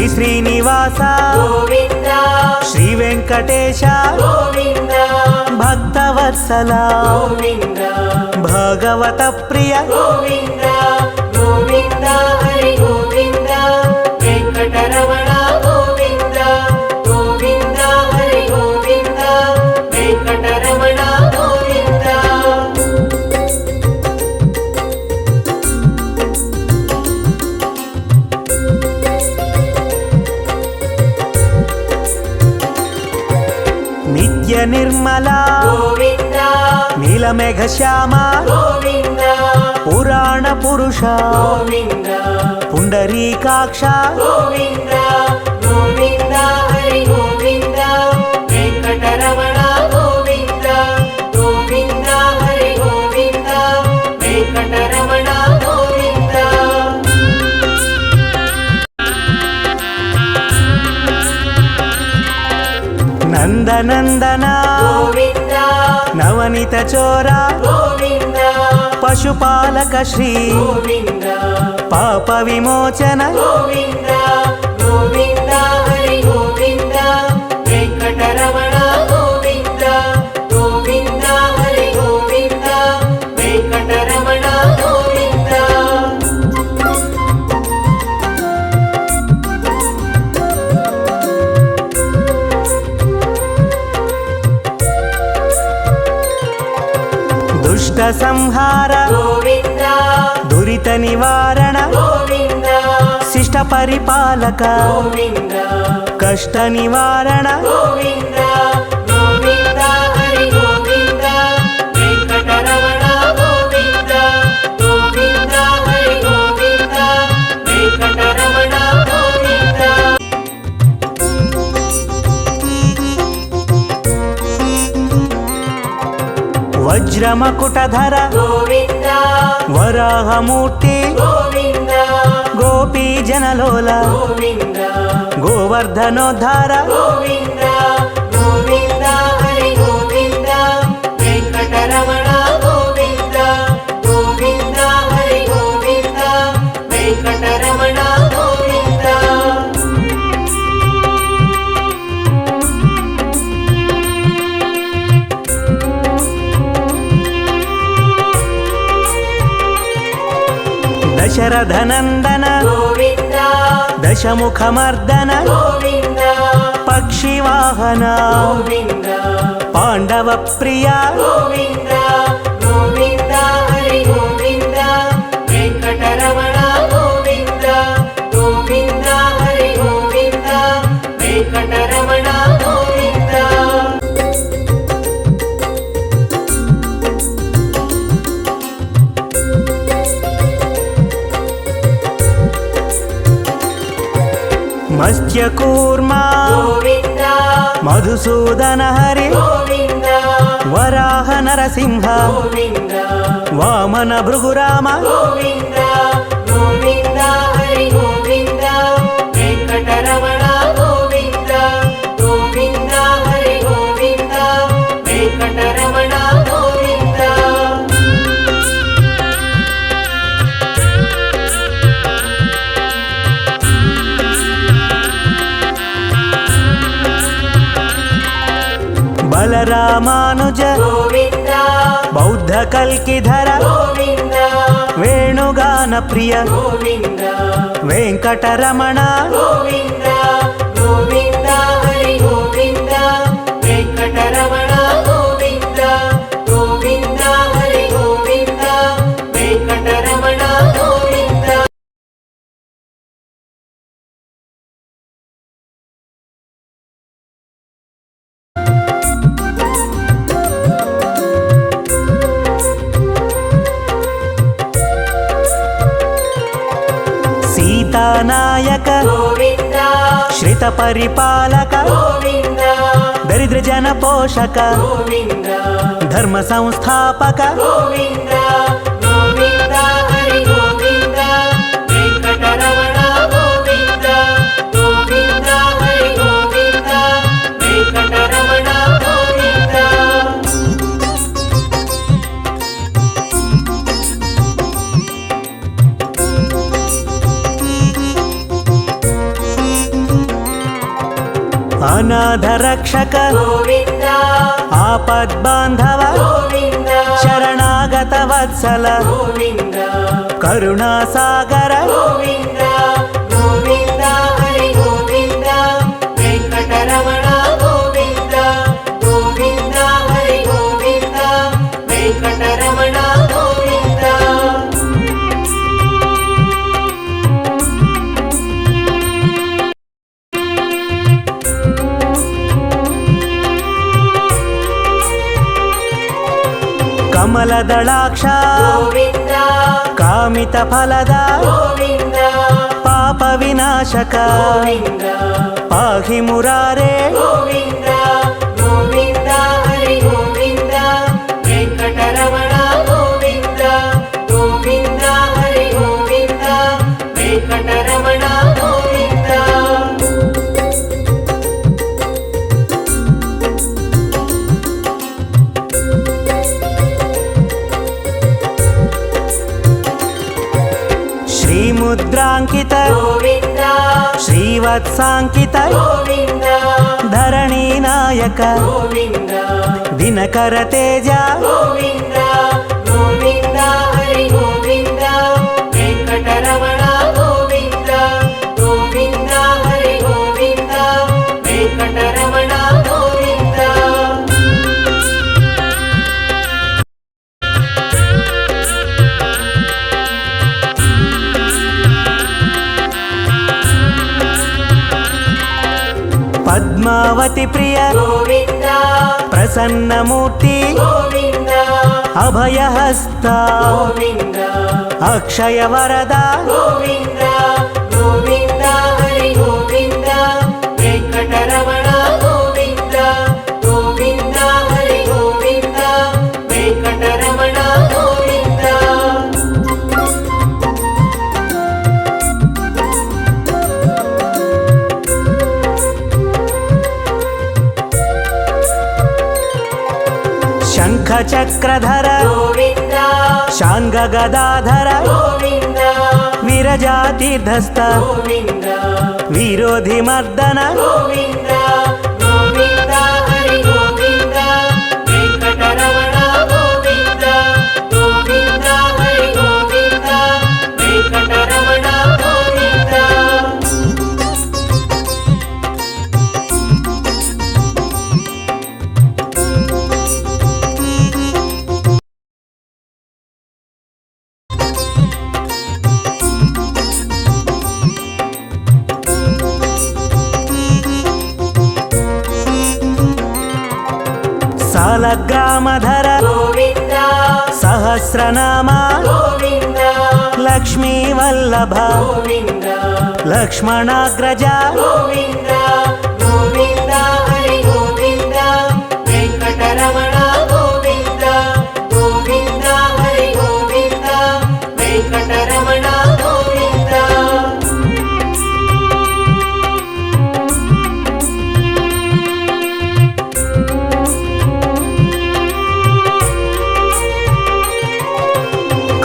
శ్రీనివాస గోవింద శ్రీ వెంకటేశ గోవింద భక్తవత్సల గోవింద భగవత ప్రియ గోవింద గోవింద హరి గోవింద వెంకటరమణ గోవింద గోవింద హరి గోవింద వెంకటరమణ గోవింద నిత్య నిర్మల గోవింద నీలమేఘ శ్యామ గోవింద పురాణ పురుష గోవింద పుండరీకాక్ష గోవింద గోవింద హరి గోవింద వెంకటరమణ గోవింద గోవింద హరి గోవింద వెంకటరమణ గోవింద నందనందన గోవింద నవనిత చోర గోవింద పశుపాలక శ్రీ గోవింద పాప విమోచన గోవింద గోవింద హరి గోవింద వెంకటరమణ గోవింద గోవింద హరి గోవింద వెంకటరమణ గోవింద దుష్ట సంహార గోవింద దురిత నివారణ గోవింద శిష్ట పరిపాలక గోవింద కష్ట నివారణ గోవింద గోవింద హరి గోవింద వెంకటరమణ గోవింద గోవింద హరి గోవింద వెంకటరమణ గోవింద వజ్రమకుటధర గోవింద వరాహమూర్తి గోవింద గోపీ జనలోల గోవింద గోవర్ధనోద్ధార గోవింద గోవింద హరి గోవింద వెంకటరమణ గోవింద గోవింద హరి గోవింద వెంకటరమణ గోవింద దశరథనందన గోవింద దశముఖమర్దన గోవింద పక్షివాహన గోవింద పాండవ ప్రియ గోవింద గోవింద హరి గోవింద వెంకటరమణ గోవింద గోవింద హరి గోవింద వెంకటరమణ గోవింద మత్స్యకూర్మ గోవింద మధుసూదన హరి గోవింద వరాహ నరసింహ గోవింద వామన భృగురామ గోవింద గోవింద హరి గోవింద వెంకటరమణ గోవింద గోవింద హరి గోవింద వెంకటరమణ గోవింద బలరామానుజ గోవింద బౌద్ధ కల్కిధర గోవింద వేణుగాన ప్రియ గోవింద వెంకటరమణ గోవింద గోవింద హరి గోవింద వెంకటరమణ గోవింద గోవింద హరి గోవింద వెంకటరమణ గోవింద సీతానాయక గోవింద శ్రిత పరిపాలక గోవింద దరిద్ర జన పోషక గోవింద ధర్మ సంస్థాపక గోవింద గోవింద హరి గోవింద వెంకటరమణ గోవింద గోవింద హరి గోవింద వెంకటరమణ గోవింద ಅನಾಥ ರಕ್ಷಕ ಗೋವಿಂದ ಆಪದ್ಬಾಂಧವ ಗೋವಿಂದ ಶರಣಾಗತ ವತ್ಸಲ ಗೋವಿಂದ ಕರುಣಾಸಾಗರ ಗೋವಿಂದ ಗೋವಿಂದ ಹರಿ ಗೋವಿಂದ ವೆಂಕಟರಮಣ ಗೋವಿಂದ ಗೋವಿಂದ ಹರಿ ಗೋವಿಂದ ವೆಂಕಟರಮಣ ಗೋವಿಂದ ಕಮಲದಳಾಕ್ಷ ಗೋವಿಂದ ಕಾಮಿತ ಫಲದ ಗೋವಿಂದ ಪಾಪ ವಿನಾಶಕ ಗೋವಿಂದ ಪಾಹಿ ಮುರಾರೇ ಗೋವಿಂದ ಗೋವಿಂದ ಹರಿ ಗೋವಿಂದ ವೆಂಕಟರಮಣ ಗೋವಿಂದ ಗೋವಿಂದ ಹರಿ ಗೋವಿಂದ ವೆಂಕಟರಮಣ ಗೋವಿಂದ ಶ್ರೀಮುದ್ರಾಂಕಿತ ಗೋವಿಂದ ಶ್ರೀವತ್ಸಾಂಕಿತ ಗೋವಿಂದ ಧರಣಿ ನಾಯಕ ಗೋವಿಂದ ದಿನಕರ ತೇಜ ಗೋವಿಂದ ಗೋವಿಂದ ಹರಿ ಗೋವಿಂದ ವೆಂಕಟರಮಣ ಗೋವಿಂದ ಗೋವಿಂದ ಹರಿ ಗೋವಿಂದ ವೆಂಕಟರಮಣ ಗೋವಿಂದ ಪದ್ಮಾವತಿ ಪ್ರಿಯ ಗೋವಿಂದ ಪ್ರಸನ್ನ ಮೂರ್ತಿ ಗೋವಿಂದ ಅಭಯಹಸ್ತ ಗೋವಿಂದ ಅಕ್ಷಯ ವರದ ಗೋವಿಂದ ಗೋವಿಂದ ಹರಿ ಗೋವಿಂದ ವೆಂಕಟರಮಣ ಗೋವಿಂದ ಗೋವಿಂದ ಹರಿ ಗೋವಿಂದ ವೆಂಕಟರಮಣ ಗೋವಿಂದ ಶಂಖ ಚಕ್ರಧರ ಗೋವಿಂದ ಶಾಂಗ ಗದಾಧರ ಗೋವಿಂದ ವಿರಜಾತೀರ್ಧಸ್ಥ ಗೋವಿಂದ ವಿರೋಧಿ ಮರ್ದನ ಗೋವಿಂದ ಗೋವಿಂದ ಹರಿ ಗೋವಿಂದ ವೆಂಕಟರಮಣ ಗೋವಿಂದ ಗೋವಿಂದ ಹರಿ ಗೋವಿಂದ ವೆಂಕಟರಮಣ ಗೋವಿಂದ ಸಾಲಗ್ರಾಮಧರ ಗೋವಿಂದ ಸಹಸ್ರನಾಮ ಗೋವಿಂದ ಲಕ್ಷ್ಮೀ ವಲ್ಲಭ ಗೋವಿಂದ ಲಕ್ಷ್ಮಣಾಗ್ರಜ ಗೋವಿಂದ ಗೋವಿಂದ ಹರಿ ಗೋವಿಂದ ವೆಂಕಟರಮಣ ಗೋವಿಂದ ಗೋವಿಂದ ಹರಿ ಗೋವಿಂದ ವೆಂಕಟರಮಣ ಗೋವಿಂದ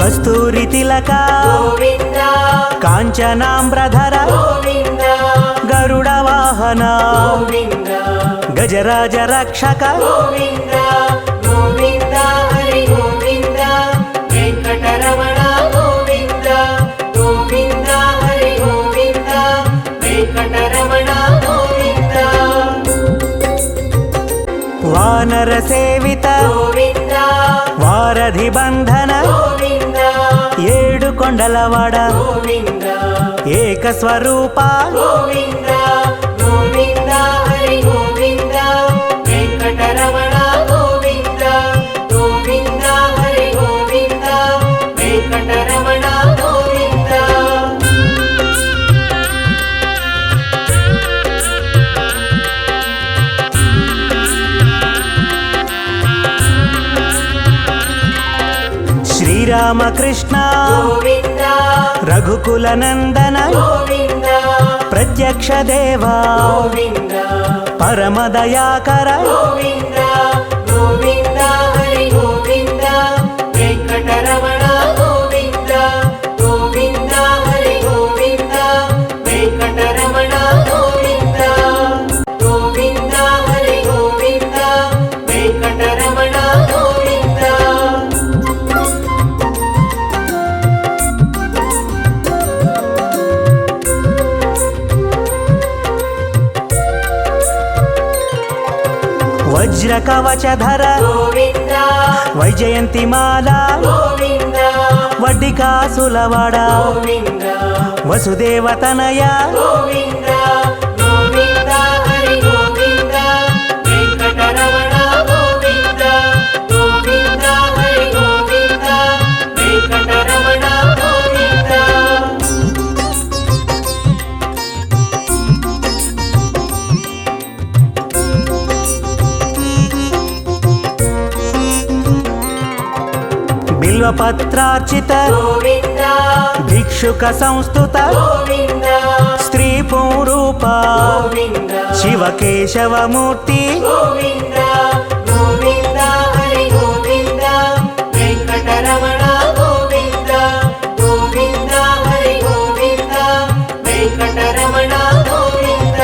ಕಸ್ತೂರಿ ತಿಲಕ ಗೋವಿಂದ ಕಾಂಚನಾಂಬ್ರಧರ ಗೋವಿಂದ ಗರುಡ ವಾಹನ ಗೋವಿಂದ ಗಜರಾಜ ರಕ್ಷಕ ಗೋವಿಂದ ಗೋವಿಂದ ಹರಿ ಗೋವಿಂದ ವೆಂಕಟರಮಣ ಗೋವಿಂದ ಗೋವಿಂದ ಹರಿ ಗೋವಿಂದ ವೆಂಕಟರಮಣ ಗೋವಿಂದ ವಾನರ ಸೇವಿತ ಗೋವಿಂದ ವಾರಧಿ ಬಂಧನ ಗೋವಿಂದ ಏಳು ಕೊಂಡಲವಾಡ ಗೋವಿಂದ ಏಕ ಸ್ವರೂಪ ಗೋವಿಂದ ಗೋವಿಂದ ಹರಿ ಗೋವಿಂದ ವೆಂಕಟರಮಣ ಗೋವಿಂದ ಗೋವಿಂದ ಹರಿ ಗೋವಿಂದ ವೆಂಕಟರಮಣ ಗೋವಿಂದ ಶ್ರೀರಾಮಕೃಷ್ಣ ಗೋವಿಂದ ರಘುಕುಲ ನಂದನ ಗೋವಿಂದ ಪ್ರತ್ಯಕ್ಷ ದೇವ ಗೋವಿಂದ ಪರಮ ದಯಾಕರ ಗೋವಿಂದ ಗೋವಿಂದ ಹರಿ ಗೋವಿಂದ ವೆಂಕಟರಮಣ ಗೋವಿಂದ ಗೋವಿಂದ ಹರಿ ಗೋವಿಂದ ವೆಂಕಟರಮಣ ಗೋವಿಂದ ಗೋವಿಂದ వజ్ర కవచధర గోవింద వైజయంతిమాల గోవింద వడ్డికాసులవాడ గోవింద వసుదేవతనయ గోవింద గోవింద హరి గోవింద వెంకటరమణ గోవింద గోవింద హరి గోవింద వెంకటరమణ గోవింద బిల్వపత్రార్చిత గోవింద భిక్షుక సంస్థుత గోవింద స్త్రీ పూరూప గోవింద శివకేశవమూర్తి గోవింద గోవింద హరి గోవింద వెంకటరమణ గోవింద గోవింద హరి గోవింద వెంకటరమణ గోవింద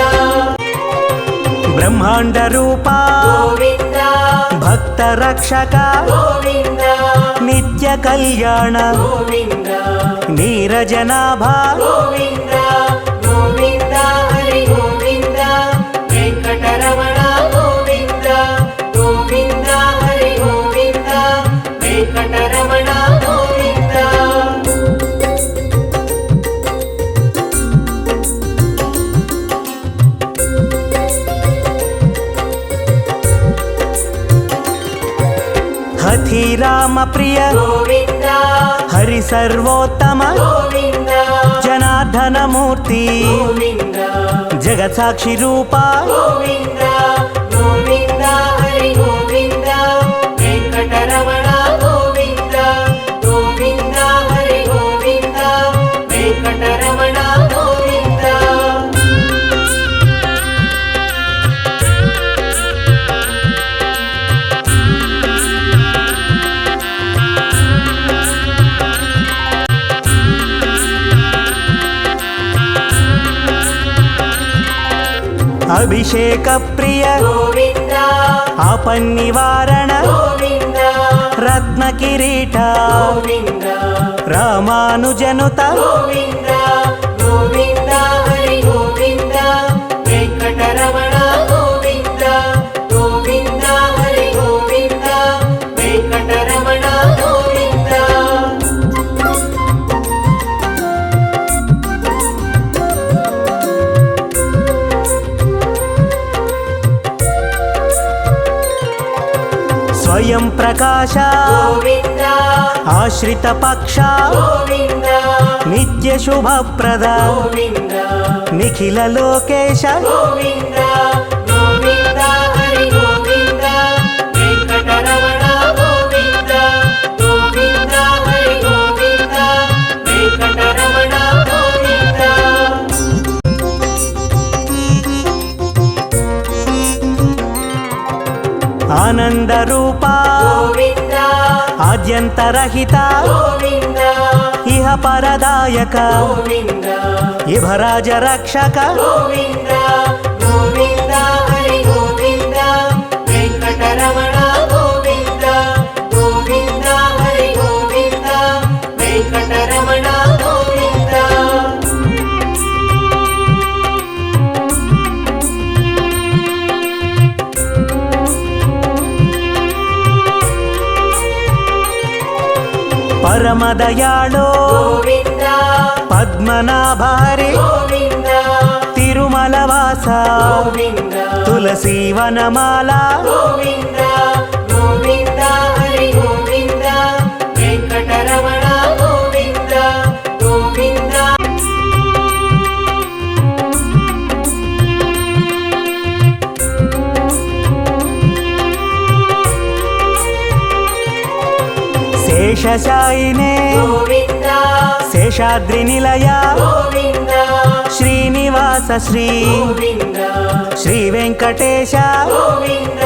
బ్రహ్మాండ రూప గోవింద భక్త రక్షక గోవింద నిత్య కళ్యాణ గోవింద నీరజనాభ గోవింద గోవింద హరి గోవింద వెంకటరమణ గోవింద గోవింద హరి గోవింద వెంకటరమణ గోవింద హఠి రామ ప్రియ గోవింద హరి సర్వోత్తమ గోవింద జనార్దన మూర్తి గోవింద జగత్సాక్షి రూప గోవింద గోవింద హరి గోవింద వెంకటరమణ గోవింద గోవింద హరి గోవింద వెంకటరమణ గోవింద అభిషేక ప్రియ గోవింద ఆపన్నివారణ గోవింద రత్న కిరీట గోవింద రామానుజనుత గోవింద గోవింద హరి గోవింద వెంకటరమణ గోవింద గోవింద హరి గోవింద వెంకటరమణ గోవింద స్వయం ప్రకాశ గోవింద ఆశ్రిత పక్ష గోవింద నిత్య శుభప్రద గోవింద నిఖిల లోకేశ గోవింద గోవింద హరి గోవింద వెంకటరమణ గోవింద గోవింద హరి గోవింద వెంకటరమణ గోవింద ఆనంద రూప గోవింద ఆద్యంతరహిత గోవింద ఇహ పరదాయక గోవింద ఇభరాజ రక్షక గోవింద గోవింద హరి గోవింద వెంకటరమణ గోవింద గోవింద హరి గోవింద వెంకటరమణ గోవింద పరమదయాళో గోవింద పద్మనాభ హరి గోవింద తిరుమలవాస గోవింద తులసీవనమాల గోవింద గోవింద హరి గోవింద వెంకటరమణ గోవింద గోవింద శేషశాయినే గోవింద శేషాద్రి నిలయ గోవింద శ్రీనివాస శ్రీ గోవింద శ్రీ వెంకటేశ గోవింద